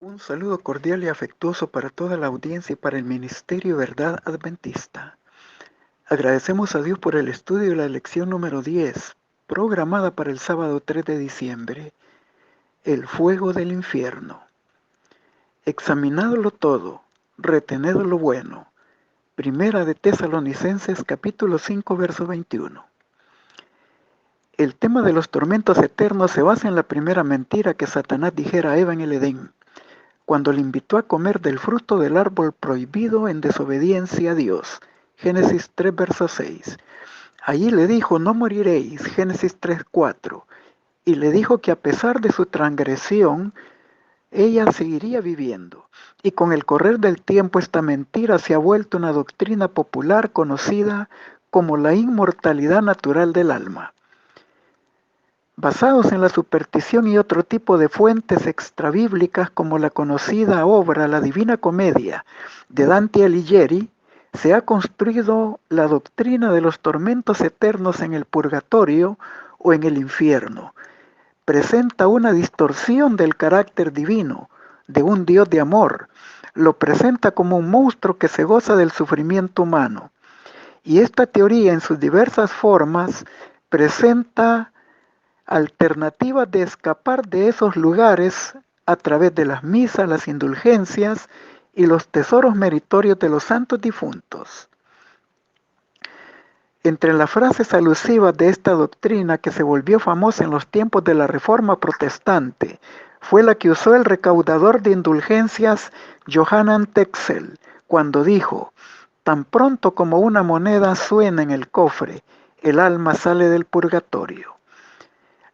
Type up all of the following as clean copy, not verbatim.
Un saludo cordial y afectuoso para toda la audiencia y para el Ministerio Verdad Adventista. Agradecemos a Dios por el estudio de la lección número 10, programada para el sábado 3 de diciembre, el fuego del infierno. Examinadlo todo, retened lo bueno. Primera de Tesalonicenses capítulo 5, verso 21. El tema de los tormentos eternos se basa en la primera mentira que Satanás dijera a Eva en el Edén, cuando le invitó a comer del fruto del árbol prohibido en desobediencia a Dios. Génesis 3, verso 6. Allí le dijo, no moriréis. Génesis 3, 4. Y le dijo que a pesar de su transgresión, ella seguiría viviendo. Y con el correr del tiempo esta mentira se ha vuelto una doctrina popular conocida como la inmortalidad natural del alma. Basados en la superstición y otro tipo de fuentes extrabíblicas como la conocida obra La Divina Comedia de Dante Alighieri, se ha construido la doctrina de los tormentos eternos en el purgatorio o en el infierno. Presenta una distorsión del carácter divino, de un Dios de amor. Lo presenta como un monstruo que se goza del sufrimiento humano. Y esta teoría en sus diversas formas presenta alternativas de escapar de esos lugares a través de las misas, las indulgencias y los tesoros meritorios de los santos difuntos. Entre las frases alusivas de esta doctrina que se volvió famosa en los tiempos de la Reforma Protestante fue la que usó el recaudador de indulgencias Johannan Texel cuando dijo, tan pronto como una moneda suena en el cofre, el alma sale del purgatorio.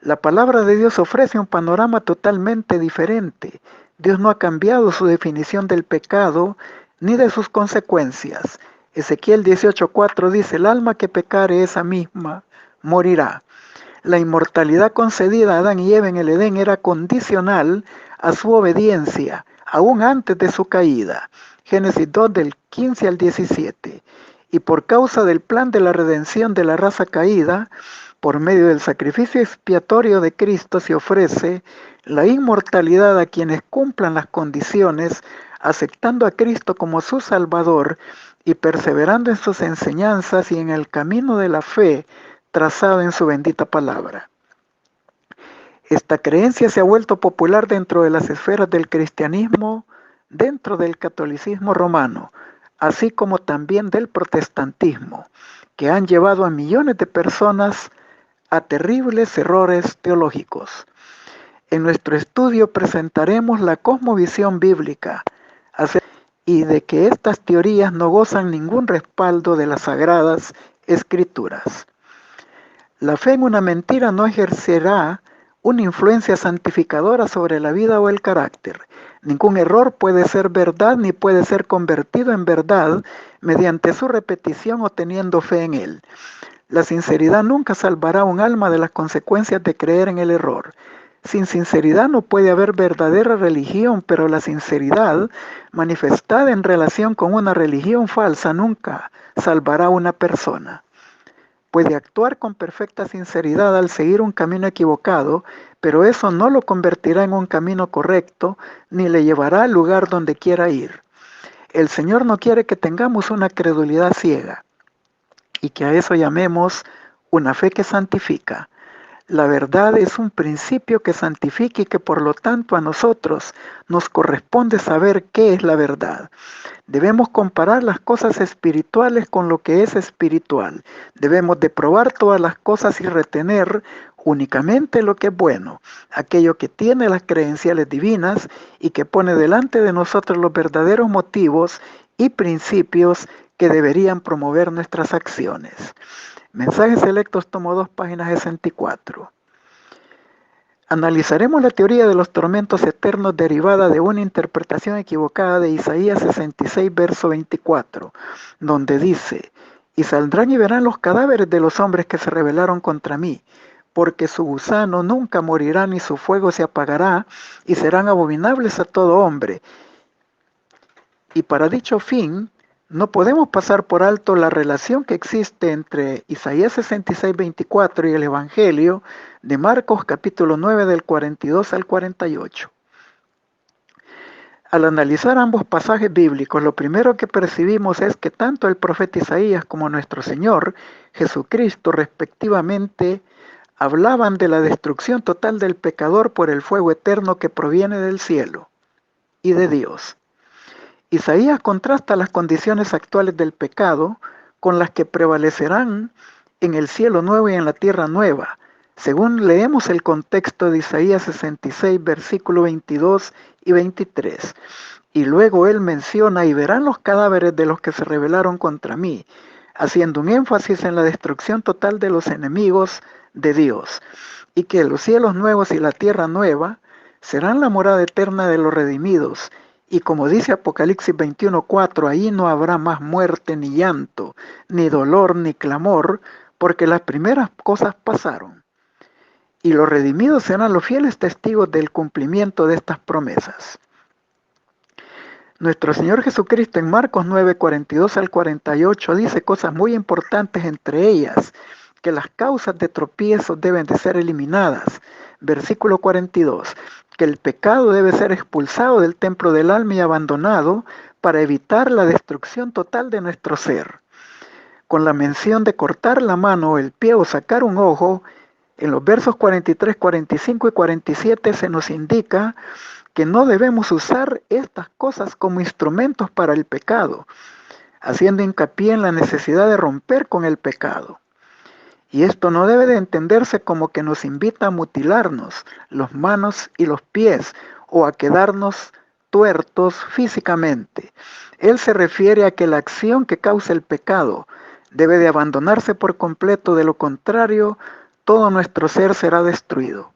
La palabra de Dios ofrece un panorama totalmente diferente. Dios no ha cambiado su definición del pecado ni de sus consecuencias. Ezequiel 18:4 dice, el alma que pecare esa misma morirá. La inmortalidad concedida a Adán y Eva en el Edén era condicional a su obediencia, aún antes de su caída. Génesis 2 del 15 al 17. Y por causa del plan de la redención de la raza caída, por medio del sacrificio expiatorio de Cristo se ofrece la inmortalidad a quienes cumplan las condiciones, aceptando a Cristo como su Salvador y perseverando en sus enseñanzas y en el camino de la fe trazado en su bendita palabra. Esta creencia se ha vuelto popular dentro de las esferas del cristianismo, dentro del catolicismo romano, así como también del protestantismo, que han llevado a millones de personas a terribles errores teológicos. En nuestro estudio presentaremos la cosmovisión bíblica y de que estas teorías no gozan ningún respaldo de las sagradas escrituras. La fe en una mentira no ejercerá una influencia santificadora sobre la vida o el carácter. Ningún error puede ser verdad ni puede ser convertido en verdad mediante su repetición o teniendo fe en él. La sinceridad nunca salvará a un alma de las consecuencias de creer en el error. Sin sinceridad no puede haber verdadera religión, pero la sinceridad manifestada en relación con una religión falsa nunca salvará a una persona. Puede actuar con perfecta sinceridad al seguir un camino equivocado, pero eso no lo convertirá en un camino correcto ni le llevará al lugar donde quiera ir. El Señor no quiere que tengamos una credulidad ciega y que a eso llamemos una fe que santifica. La verdad es un principio que santifica y que por lo tanto a nosotros nos corresponde saber qué es la verdad. Debemos comparar las cosas espirituales con lo que es espiritual. Debemos de probar todas las cosas y retener únicamente lo que es bueno, aquello que tiene las credenciales divinas y que pone delante de nosotros los verdaderos motivos y principios que deberían promover nuestras acciones. Mensajes selectos, tomo 2, página 64. Analizaremos la teoría de los tormentos eternos derivada de una interpretación equivocada de Isaías 66, verso 24, donde dice, y saldrán y verán los cadáveres de los hombres que se rebelaron contra mí, porque su gusano nunca morirá ni su fuego se apagará, y serán abominables a todo hombre. Y para dicho fin, no podemos pasar por alto la relación que existe entre Isaías 66, 24 y el Evangelio de Marcos capítulo 9 del 42 al 48. Al analizar ambos pasajes bíblicos, lo primero que percibimos es que tanto el profeta Isaías como nuestro Señor Jesucristo respectivamente hablaban de la destrucción total del pecador por el fuego eterno que proviene del cielo y de Dios. Isaías contrasta las condiciones actuales del pecado con las que prevalecerán en el cielo nuevo y en la tierra nueva, según leemos el contexto de Isaías 66, versículo 22 y 23. Y luego él menciona, y verán los cadáveres de los que se rebelaron contra mí, haciendo un énfasis en la destrucción total de los enemigos de Dios, y que los cielos nuevos y la tierra nueva serán la morada eterna de los redimidos. Y como dice Apocalipsis 21:4, ahí no habrá más muerte, ni llanto, ni dolor, ni clamor, porque las primeras cosas pasaron. Y los redimidos serán los fieles testigos del cumplimiento de estas promesas. Nuestro Señor Jesucristo en Marcos 9, 42 al 48 dice cosas muy importantes, entre ellas que las causas de tropiezos deben de ser eliminadas. Versículo 42, que el pecado debe ser expulsado del templo del alma y abandonado para evitar la destrucción total de nuestro ser. Con la mención de cortar la mano o el pie o sacar un ojo, en los versos 43, 45 y 47 se nos indica que no debemos usar estas cosas como instrumentos para el pecado, haciendo hincapié en la necesidad de romper con el pecado. Y esto no debe de entenderse como que nos invita a mutilarnos las manos y los pies o a quedarnos tuertos físicamente. Él se refiere a que la acción que causa el pecado debe de abandonarse por completo, de lo contrario, todo nuestro ser será destruido.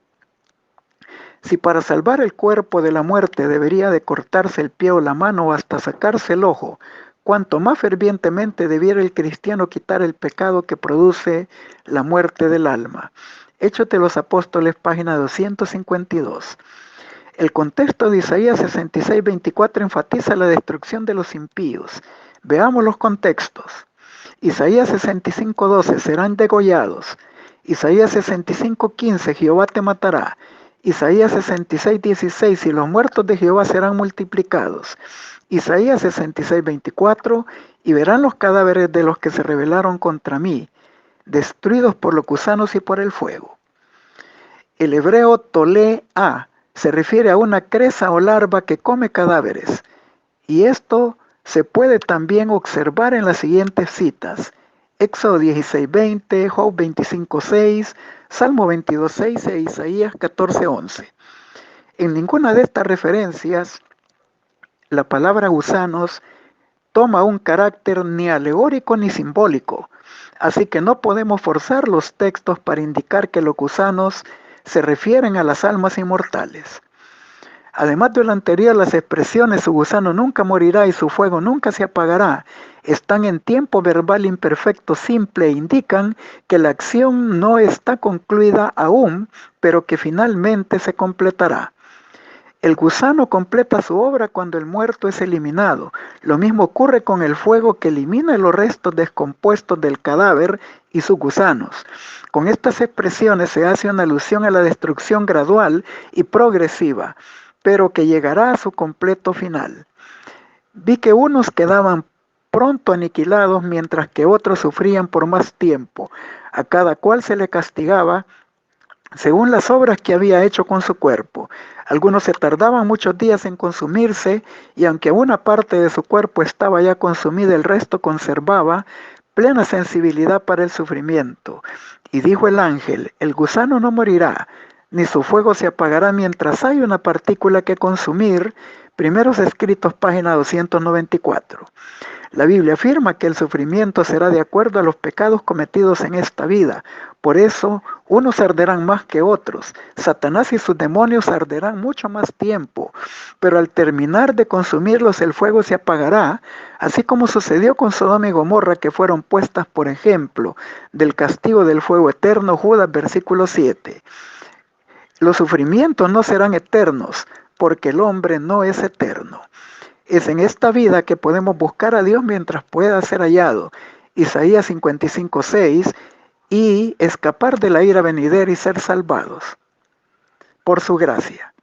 Si para salvar el cuerpo de la muerte debería de cortarse el pie o la mano o hasta sacarse el ojo, cuanto más fervientemente debiera el cristiano quitar el pecado que produce la muerte del alma. Hechos de los Apóstoles, página 252. El contexto de Isaías 66, 24 enfatiza la destrucción de los impíos. Veamos los contextos. Isaías 65, 12, serán degollados. Isaías 65, 15, Jehová te matará. Isaías 66, 16, y los muertos de Jehová serán multiplicados. Isaías 66, 24, y verán los cadáveres de los que se rebelaron contra mí, destruidos por los gusanos y por el fuego. El hebreo tolea se refiere a una creza o larva que come cadáveres, y esto se puede también observar en las siguientes citas: Éxodo 16, 20, Job 25, 6, Salmo 22, 6 e Isaías 14, 11. En ninguna de estas referencias la palabra gusanos toma un carácter ni alegórico ni simbólico, así que no podemos forzar los textos para indicar que los gusanos se refieren a las almas inmortales. Además de lo anterior, las expresiones su gusano nunca morirá y su fuego nunca se apagará están en tiempo verbal imperfecto simple e indican que la acción no está concluida aún, pero que finalmente se completará. El gusano completa su obra cuando el muerto es eliminado. Lo mismo ocurre con el fuego, que elimina los restos descompuestos del cadáver y sus gusanos. Con estas expresiones se hace una alusión a la destrucción gradual y progresiva, pero que llegará a su completo final. Vi que unos quedaban pronto aniquilados, mientras que otros sufrían por más tiempo. A cada cual se le castigaba según las obras que había hecho con su cuerpo. Algunos se tardaban muchos días en consumirse, y aunque una parte de su cuerpo estaba ya consumida, el resto conservaba plena sensibilidad para el sufrimiento. Y dijo el ángel: el gusano no morirá, ni su fuego se apagará mientras hay una partícula que consumir. Primeros Escritos, página 294. La Biblia afirma que el sufrimiento será de acuerdo a los pecados cometidos en esta vida. Por eso, unos arderán más que otros. Satanás y sus demonios arderán mucho más tiempo, pero al terminar de consumirlos el fuego se apagará, así como sucedió con Sodoma y Gomorra, que fueron puestas por ejemplo del castigo del fuego eterno. Judas, versículo 7. Los sufrimientos no serán eternos, porque el hombre no es eterno. Es en esta vida que podemos buscar a Dios mientras pueda ser hallado. Isaías 55, 6, y escapar de la ira venidera y ser salvados por su gracia.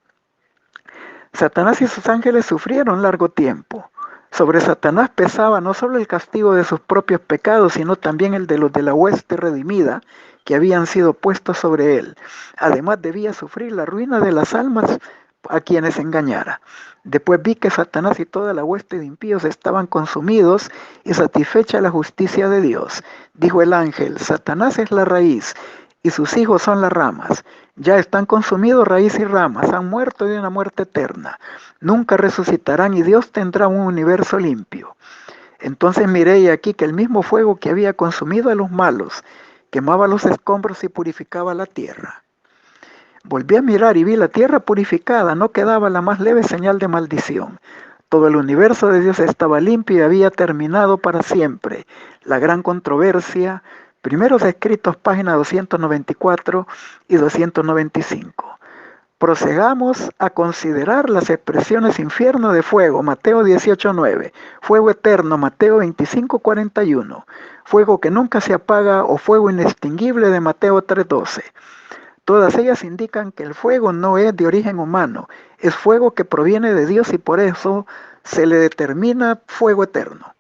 Satanás y sus ángeles sufrieron largo tiempo. Sobre Satanás pesaba no solo el castigo de sus propios pecados, sino también el de los de la hueste redimida que habían sido puestos sobre él. Además debía sufrir la ruina de las almas a quienes engañara. Después vi que Satanás y toda la hueste de impíos estaban consumidos y satisfecha la justicia de Dios. Dijo el ángel: Satanás es la raíz y sus hijos son las ramas. Ya están consumidos raíz y ramas, han muerto de una muerte eterna. Nunca resucitarán y Dios tendrá un universo limpio. Entonces miré y aquí que el mismo fuego que había consumido a los malos quemaba los escombros y purificaba la tierra. Volví a mirar y vi la tierra purificada, no quedaba la más leve señal de maldición. Todo el universo de Dios estaba limpio y había terminado para siempre. La gran controversia, primeros escritos, páginas 294 y 295. Procedamos a considerar las expresiones infierno de fuego, Mateo 18:9, fuego eterno, Mateo 25:41, fuego que nunca se apaga o fuego inextinguible de Mateo 3:12. Todas ellas indican que el fuego no es de origen humano, es fuego que proviene de Dios y por eso se le determina fuego eterno.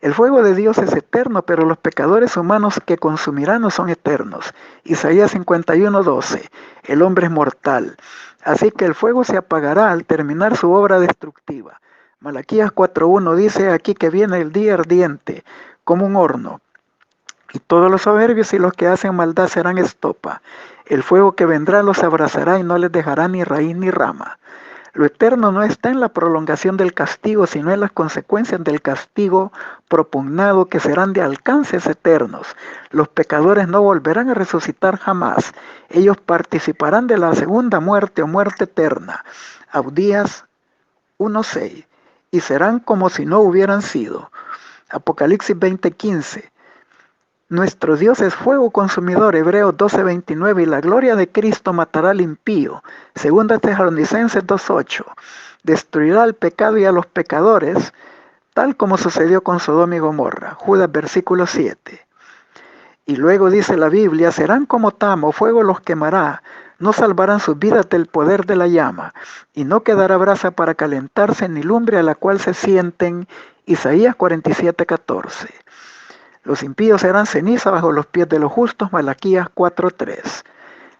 El fuego de Dios es eterno, pero los pecadores humanos que consumirán no son eternos. Isaías 51:12, el hombre es mortal, así que el fuego se apagará al terminar su obra destructiva. Malaquías 4:1 dice aquí que viene el día ardiente, como un horno, y todos los soberbios y los que hacen maldad serán estopa. El fuego que vendrá los abrazará y no les dejará ni raíz ni rama. Lo eterno no está en la prolongación del castigo, sino en las consecuencias del castigo propugnado que serán de alcances eternos. Los pecadores no volverán a resucitar jamás. Ellos participarán de la segunda muerte o muerte eterna. Abdías 1:6. Y serán como si no hubieran sido. Apocalipsis 20:15. Nuestro Dios es fuego consumidor, Hebreos 12:29, y la gloria de Cristo matará al impío, Segunda Tesalonicenses 2:8, destruirá al pecado y a los pecadores, tal como sucedió con Sodoma y Gomorra, Judas versículo 7. Y luego dice la Biblia: serán como tamo, fuego los quemará, no salvarán sus vidas del poder de la llama, y no quedará brasa para calentarse, ni lumbre a la cual se sienten, Isaías 47:14. Los impíos serán ceniza bajo los pies de los justos, Malaquías 4:3.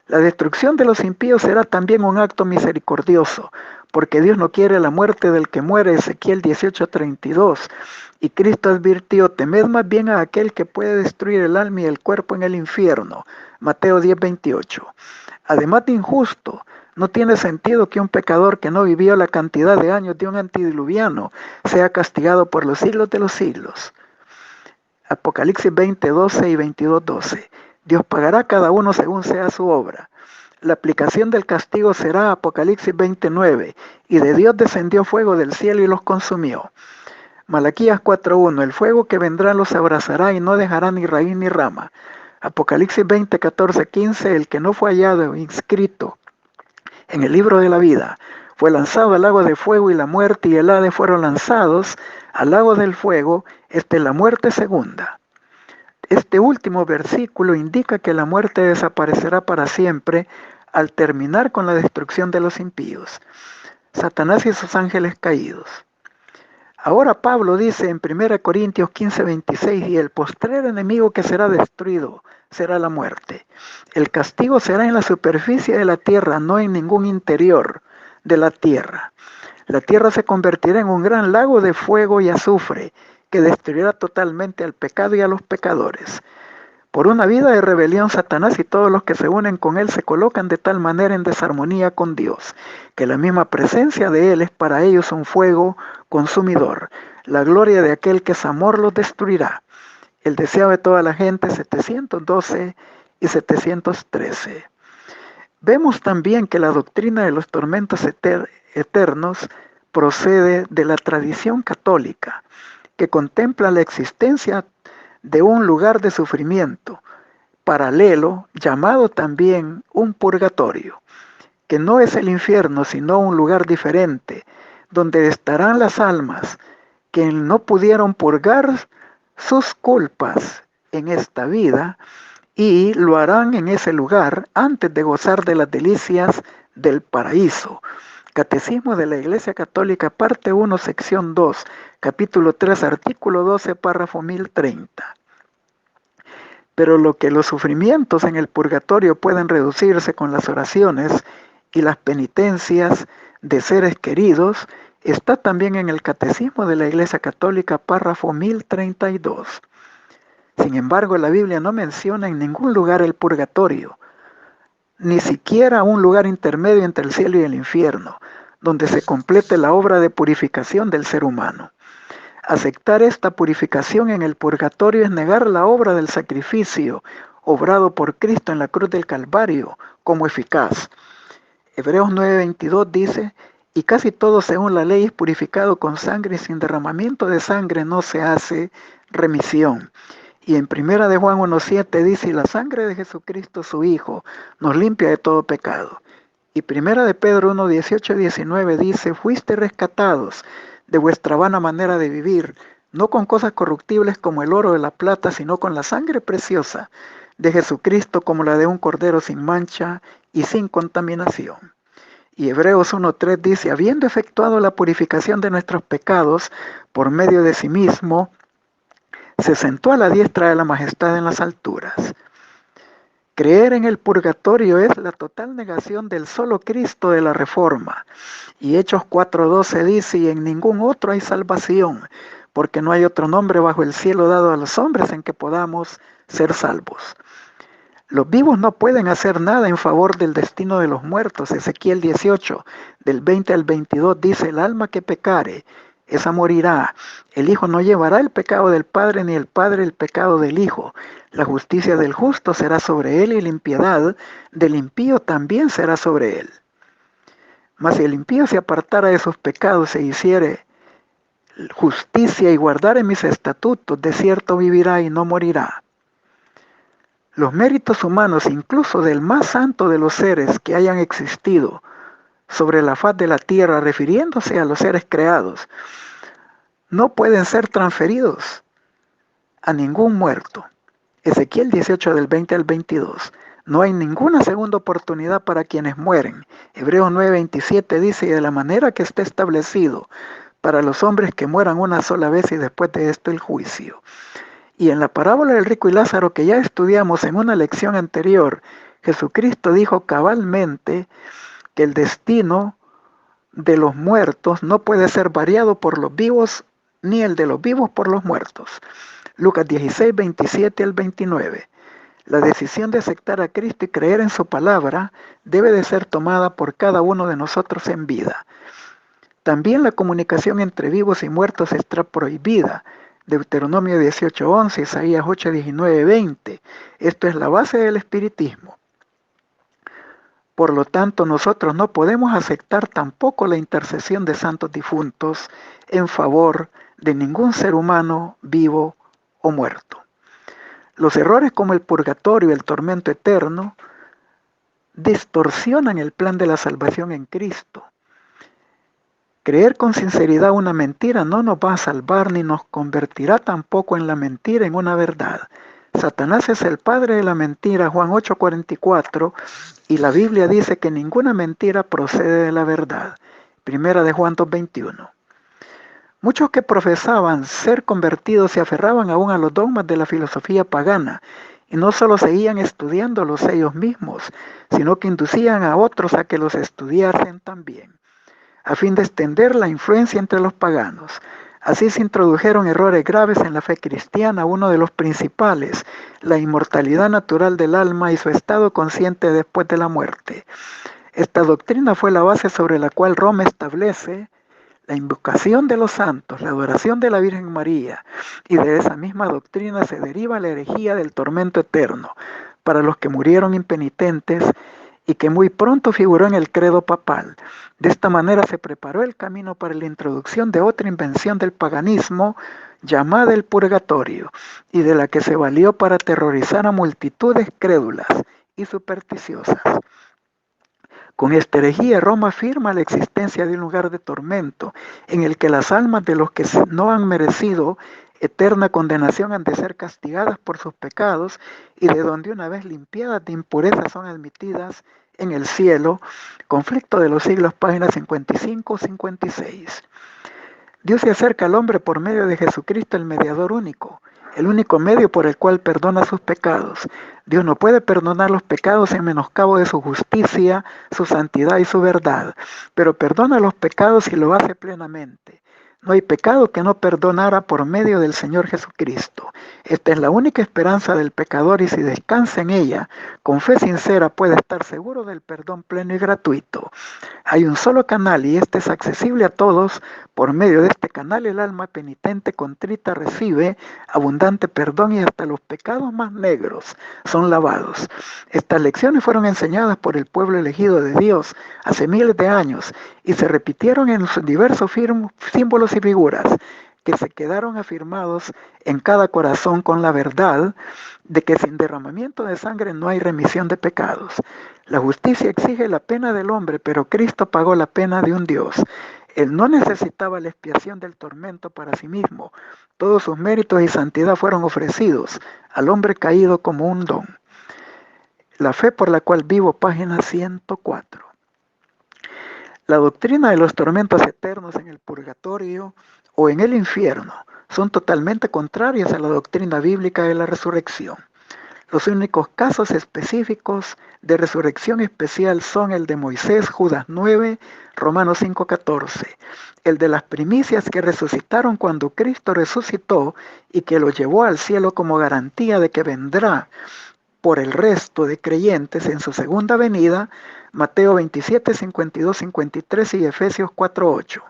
La destrucción de los impíos será también un acto misericordioso, porque Dios no quiere la muerte del que muere, Ezequiel 18:32. Y Cristo advirtió: temed más bien a aquel que puede destruir el alma y el cuerpo en el infierno, Mateo 10:28. Además de injusto, no tiene sentido que un pecador que no vivió la cantidad de años de un antediluviano sea castigado por los siglos de los siglos. Apocalipsis 20:12 y 22:12. Dios pagará a cada uno según sea su obra. La aplicación del castigo será Apocalipsis 20:9, y de Dios descendió fuego del cielo y los consumió. Malaquías 4:1, el fuego que vendrá los abrazará y no dejará ni raíz ni rama. Apocalipsis 20:14-15, el que no fue hallado inscrito en el libro de la vida fue lanzado al lago de fuego, y la muerte y el Hades fueron lanzados al lago del fuego. Esta es la muerte segunda. Este último versículo indica que la muerte desaparecerá para siempre al terminar con la destrucción de los impíos, Satanás y sus ángeles caídos. Ahora Pablo dice en 1 Corintios 15:26, y el postrer enemigo que será destruido será la muerte. El castigo será en la superficie de la tierra, no en ningún interior de la tierra. La tierra se convertirá en un gran lago de fuego y azufre que destruirá totalmente al pecado y a los pecadores. Por una vida de rebelión, Satanás y todos los que se unen con él se colocan de tal manera en desarmonía con Dios, que la misma presencia de él es para ellos un fuego consumidor. La gloria de aquel que es amor los destruirá. El deseo de toda la gente, 712 y 713. Vemos también que la doctrina de los tormentos eternos procede de la tradición católica, que contempla la existencia de un lugar de sufrimiento paralelo, llamado también un purgatorio, que no es el infierno, sino un lugar diferente, donde estarán las almas que no pudieron purgar sus culpas en esta vida, y lo harán en ese lugar antes de gozar de las delicias del paraíso. Catecismo de la Iglesia Católica, parte 1, sección 2, capítulo 3, artículo 12, párrafo 1030. Pero lo que los sufrimientos en el purgatorio pueden reducirse con las oraciones y las penitencias de seres queridos, está también en el Catecismo de la Iglesia Católica, párrafo 1032. Sin embargo, la Biblia no menciona en ningún lugar el purgatorio, ni siquiera un lugar intermedio entre el cielo y el infierno, donde se complete la obra de purificación del ser humano. Aceptar esta purificación en el purgatorio es negar la obra del sacrificio obrado por Cristo en la cruz del Calvario como eficaz. Hebreos 9:22 dice, y casi todo según la ley es purificado con sangre y sin derramamiento de sangre no se hace remisión. Y en primera de Juan 1:7 dice, y la sangre de Jesucristo su Hijo nos limpia de todo pecado. Y primera de Pedro 1:18-19 dice, fuiste rescatados de vuestra vana manera de vivir, no con cosas corruptibles como el oro o la plata, sino con la sangre preciosa de Jesucristo como la de un cordero sin mancha y sin contaminación. Y Hebreos 1:3 dice, habiendo efectuado la purificación de nuestros pecados por medio de sí mismo, se sentó a la diestra de la majestad en las alturas. Creer en el purgatorio es la total negación del solo Cristo de la Reforma. Y Hechos 4:12 dice, y en ningún otro hay salvación, porque no hay otro nombre bajo el cielo dado a los hombres en que podamos ser salvos. Los vivos no pueden hacer nada en favor del destino de los muertos. Ezequiel 18, del 20 al 22 dice, el alma que pecare, esa morirá. El Hijo no llevará el pecado del Padre, ni el Padre el pecado del Hijo. La justicia del justo será sobre él, y la impiedad del impío también será sobre él. Mas si el impío se apartara de sus pecados e hiciere justicia y guardare mis estatutos, de cierto vivirá y no morirá. Los méritos humanos, incluso del más santo de los seres que hayan existido sobre la faz de la tierra, refiriéndose a los seres creados, no pueden ser transferidos a ningún muerto. Ezequiel 18 del 20 al 22. No hay ninguna segunda oportunidad para quienes mueren. Hebreos 9:27 dice, y de la manera que está establecido para los hombres que mueran una sola vez y después de esto el juicio. Y en la parábola del rico y Lázaro que ya estudiamos en una lección anterior, Jesucristo dijo cabalmente que el destino de los muertos no puede ser variado por los vivos, ni el de los vivos por los muertos. Lucas 16, 27 al 29. La decisión de aceptar a Cristo y creer en su palabra debe de ser tomada por cada uno de nosotros en vida. También la comunicación entre vivos y muertos está prohibida. Deuteronomio 18:11, Isaías 8:19-20. Esto es la base del espiritismo. Por lo tanto, nosotros no podemos aceptar tampoco la intercesión de santos difuntos en favor de ningún ser humano vivo o muerto. Los errores como el purgatorio y el tormento eterno distorsionan el plan de la salvación en Cristo. Creer con sinceridad una mentira no nos va a salvar ni nos convertirá tampoco en la mentira en una verdad. Satanás es el padre de la mentira, Juan 8:44, y la Biblia dice que ninguna mentira procede de la verdad. Primera de Juan 2:21. Muchos que profesaban ser convertidos se aferraban aún a los dogmas de la filosofía pagana y no solo seguían estudiándolos ellos mismos, sino que inducían a otros a que los estudiasen también, a fin de extender la influencia entre los paganos. Así se introdujeron errores graves en la fe cristiana, uno de los principales, la inmortalidad natural del alma y su estado consciente después de la muerte. Esta doctrina fue la base sobre la cual Roma establece la invocación de los santos, la adoración de la Virgen María, y de esa misma doctrina se deriva la herejía del tormento eterno para los que murieron impenitentes y que muy pronto figuró en el credo papal. De esta manera se preparó el camino para la introducción de otra invención del paganismo llamada el purgatorio, y de la que se valió para aterrorizar a multitudes crédulas y supersticiosas. Con esta herejía, Roma afirma la existencia de un lugar de tormento en el que las almas de los que no han merecido eterna condenación han de ser castigadas por sus pecados, y de donde una vez limpiadas de impureza son admitidas en el cielo. Conflicto de los siglos, páginas 55-56. Dios se acerca al hombre por medio de Jesucristo, el mediador único, el único medio por el cual perdona sus pecados. Dios no puede perdonar los pecados en menoscabo de su justicia, su santidad y su verdad, pero perdona los pecados y lo hace plenamente. No hay pecado que no perdonara por medio del Señor Jesucristo. Esta es la única esperanza del pecador, y si descansa en ella, con fe sincera puede estar seguro del perdón pleno y gratuito. Hay un solo canal y este es accesible a todos. Por medio de este canal el alma penitente contrita recibe abundante perdón, y hasta los pecados más negros son lavados. Estas lecciones fueron enseñadas por el pueblo elegido de Dios hace miles de años y se repitieron en sus diversos símbolos y figuras que se quedaron afirmados en cada corazón con la verdad de que sin derramamiento de sangre no hay remisión de pecados. La justicia exige la pena del hombre, pero Cristo pagó la pena de un Dios. Él no necesitaba la expiación del tormento para sí mismo. Todos sus méritos y santidad fueron ofrecidos al hombre caído como un don. La fe por la cual vivo, página 104. La doctrina de los tormentos eternos en el purgatorio o en el infierno son totalmente contrarias a la doctrina bíblica de la resurrección. Los únicos casos específicos de resurrección especial son el de Moisés, Judas 9, Romanos 5:14, el de las primicias que resucitaron cuando Cristo resucitó y que lo llevó al cielo como garantía de que vendrá por el resto de creyentes en su segunda venida, Mateo 27, 52, 53 y Efesios 4:8.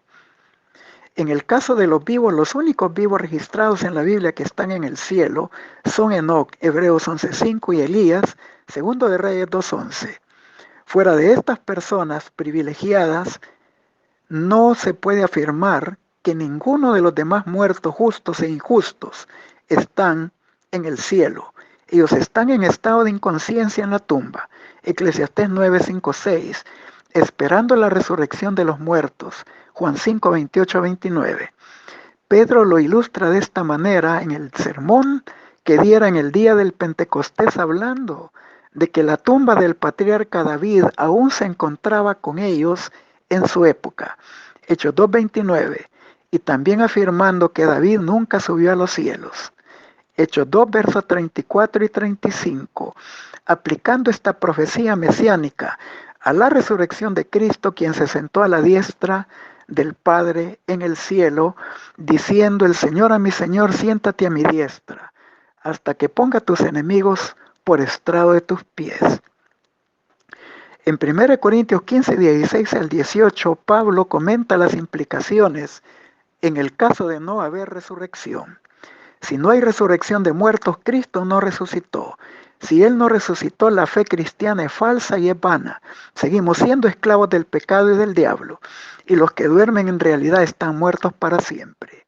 En el caso de los vivos, los únicos vivos registrados en la Biblia que están en el cielo son Enoc, Hebreos 11:5 y Elías, segundo de Reyes 2:11. Fuera de estas personas privilegiadas, no se puede afirmar que ninguno de los demás muertos justos e injustos están en el cielo. Ellos están en estado de inconsciencia en la tumba. Eclesiastés 9:5-6, esperando la resurrección de los muertos. Juan 5:28-29. Pedro lo ilustra de esta manera en el sermón que diera en el día del Pentecostés, hablando de que la tumba del patriarca David aún se encontraba con ellos en su época. Hechos 2:29. Y también afirmando que David nunca subió a los cielos. Hechos 2, versos 34 y 35, aplicando esta profecía mesiánica a la resurrección de Cristo, quien se sentó a la diestra del Padre en el cielo, diciendo el Señor a mi Señor, siéntate a mi diestra, hasta que ponga a tus enemigos por estrado de tus pies. En 1 Corintios 15, 16 al 18, Pablo comenta las implicaciones en el caso de no haber resurrección. Si no hay resurrección de muertos, Cristo no resucitó. Si Él no resucitó, la fe cristiana es falsa y es vana. Seguimos siendo esclavos del pecado y del diablo. Y los que duermen en realidad están muertos para siempre.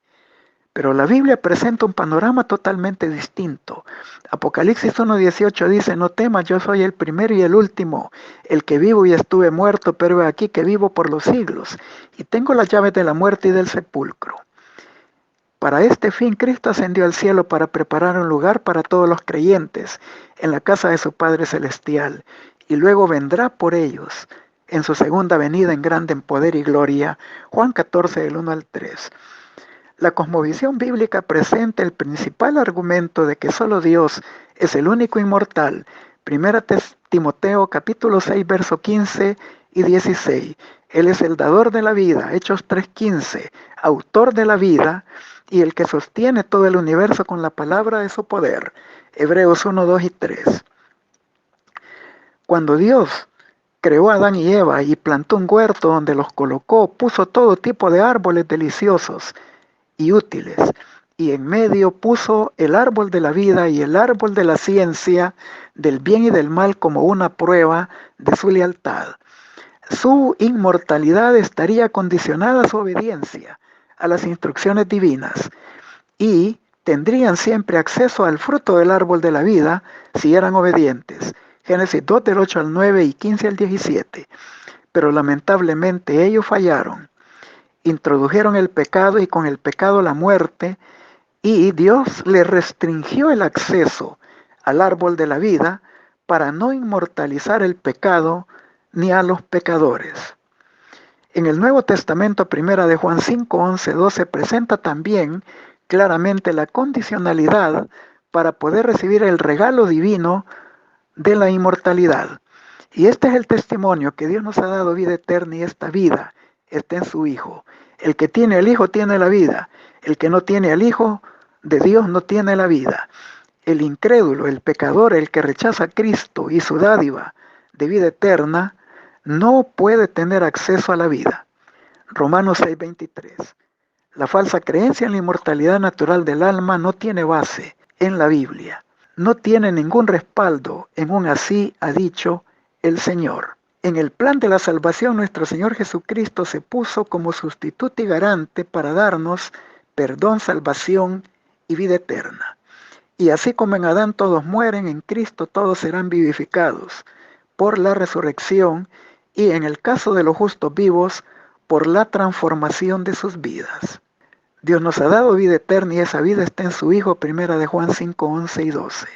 Pero la Biblia presenta un panorama totalmente distinto. Apocalipsis 1:18 dice, no temas, yo soy el primero y el último, el que vivo y estuve muerto, pero he aquí que vivo por los siglos, y tengo las llaves de la muerte y del sepulcro. Para este fin Cristo ascendió al cielo para preparar un lugar para todos los creyentes en la casa de su Padre Celestial, y luego vendrá por ellos en su segunda venida en grande en poder y gloria. Juan 14, del 1 al 3. La cosmovisión bíblica presenta el principal argumento de que solo Dios es el único inmortal. 1 Timoteo capítulo 6, verso 15 y 16. Él es el dador de la vida, Hechos 3:15, autor de la vida, y el que sostiene todo el universo con la palabra de su poder, Hebreos 1, 2 y 3. Cuando Dios creó a Adán y Eva y plantó un huerto donde los colocó, puso todo tipo de árboles deliciosos y útiles, y en medio puso el árbol de la vida y el árbol de la ciencia, del bien y del mal, como una prueba de su lealtad. Su inmortalidad estaría condicionada a su obediencia a las instrucciones divinas, y tendrían siempre acceso al fruto del árbol de la vida si eran obedientes. Génesis 2, del 8 al 9 y 15 al 17. Pero lamentablemente ellos fallaron, introdujeron el pecado y con el pecado la muerte, Y Dios le restringió el acceso al árbol de la vida para no inmortalizar el pecado ni a los pecadores. En el Nuevo Testamento, primera de Juan 5, 11, 12, presenta también claramente la condicionalidad para poder recibir el regalo divino de la inmortalidad. Y este es el testimonio que Dios nos ha dado vida eterna, y esta vida está en su Hijo. El que tiene al Hijo tiene la vida. El que no tiene al Hijo de Dios no tiene la vida. El incrédulo, el pecador, el que rechaza a Cristo y su dádiva de vida eterna, no puede tener acceso a la vida. Romanos 6:23. La falsa creencia en la inmortalidad natural del alma no tiene base en la Biblia. No tiene ningún respaldo en un así ha dicho el Señor. En el plan de la salvación, nuestro Señor Jesucristo se puso como sustituto y garante para darnos perdón, salvación y vida eterna. Y así como en Adán todos mueren, en Cristo todos serán vivificados por la resurrección y en el caso de los justos vivos, por la transformación de sus vidas. Dios nos ha dado vida eterna y esa vida está en su Hijo, primera de Juan 5, 11 y 12.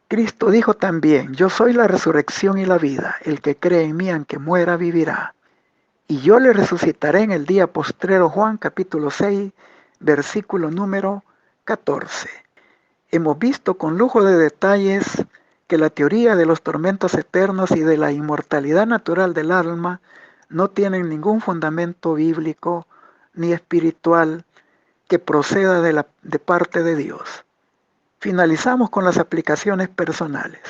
Cristo dijo también, yo soy la resurrección y la vida, el que cree en mí aunque muera vivirá. Y yo le resucitaré en el día postrero, Juan capítulo 6, versículo número 14. Hemos visto con lujo de detalles que la teoría de los tormentos eternos y de la inmortalidad natural del alma no tienen ningún fundamento bíblico ni espiritual que proceda de parte de Dios. Finalizamos con las aplicaciones personales.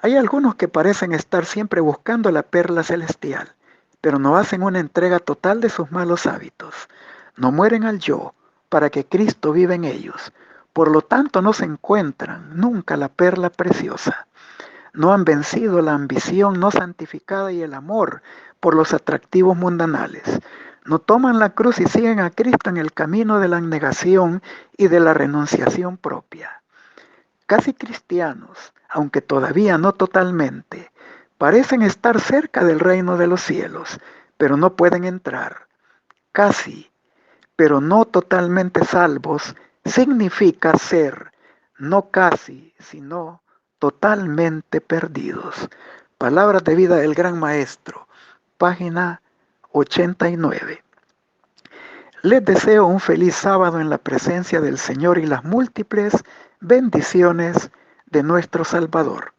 Hay algunos que parecen estar siempre buscando la perla celestial, pero no hacen una entrega total de sus malos hábitos. No mueren al yo para que Cristo viva en ellos. Por lo tanto, no se encuentran nunca la perla preciosa. No han vencido la ambición no santificada y el amor por los atractivos mundanales. No toman la cruz y siguen a Cristo en el camino de la abnegación y de la renunciación propia. Casi cristianos, aunque todavía no totalmente, parecen estar cerca del reino de los cielos, pero no pueden entrar. Casi, pero no totalmente salvos, significa ser, no casi, sino totalmente perdidos. Palabras de vida del Gran Maestro, página 89. Les deseo un feliz sábado en la presencia del Señor y las múltiples bendiciones de nuestro Salvador.